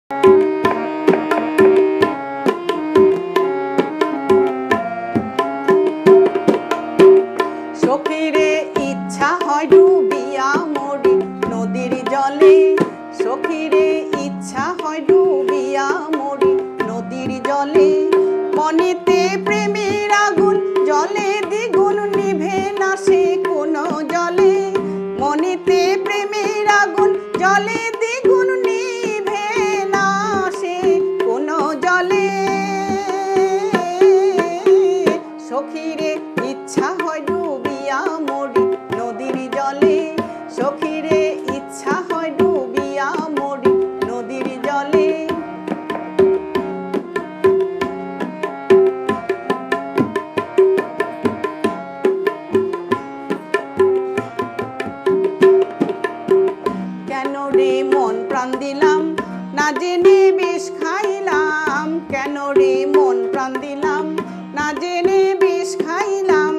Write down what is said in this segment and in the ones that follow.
সখীরে ইচ্ছা হয় ডুবিয়া মরি নদীর জলে, সখীরে ইচ্ছা হয় ডুবিয়া মরি নদীর জলে। মনেতে প্রেমের আগুন জলে দ্বিগুণ নিভে না সে কোনো জলে, মনেতে প্রেমের আগুন জলে দ্বিগুণ নিভে না সে কোনো জলে। সখীরে ইচ্ছা হয় ডুবিয়া মরি নদীর জলে, সখীরে ইচ্ছা হয় ডুবিয়া মরি নদীর জলে। কেন রে মন প্রাণ দিলাম না জেনে বিষ খাইলাম, কেন রে মন প্রাণ দিলাম না জেনে বিষ খাইলাম।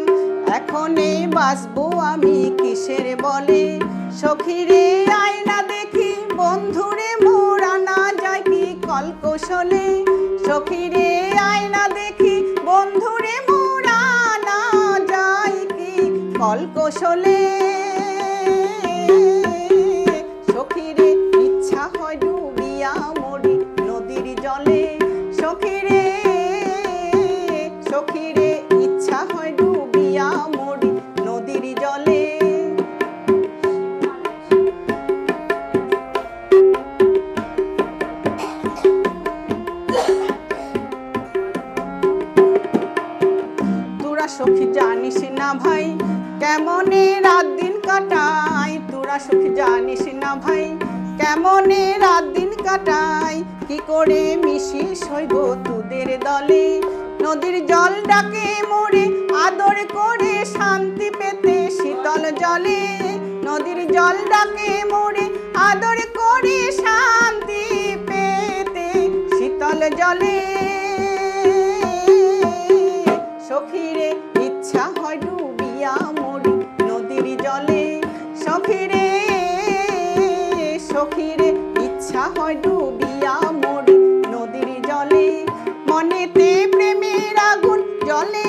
এখনে বাঁচবো আমি কিসের বলে, সখীরে আয়না দেখি বন্ধুরে মোরা না যায় কি কলকৌশলে। সখীরে আয়না দেখি বন্ধুরে মোরা না যায় কি কলকৌশলে। সখীরে ইচ্ছা হয় ডুবিয়া মরি নদীর জলে, সখীরে সখীরে ইচ্ছা হয় ডুবিয়া মরি নদীর জলে। তোরা সখী জানিস না ভাই কেমনে রাত দিন কাটাই, তোরা সখী জানিস না ভাই কেমনে রাত দিন কাটাই। কি করে মিশিস হইব তোদের দলে, নদীর জল ডাকে মোরে আদর করে শান্তি পেতে শীতল জলে। নদীর জল ডাকে মোরে আদর করে শান্তি পেতে শীতল জলে। সখীরে ইচ্ছা হয় ডুবিয়া মরি নদীর জলে, সখীরে সখীরে ইচ্ছা হয় ডুবিয়া মরি নদীর জলে। মনেতে প্রেমের আগুন জলে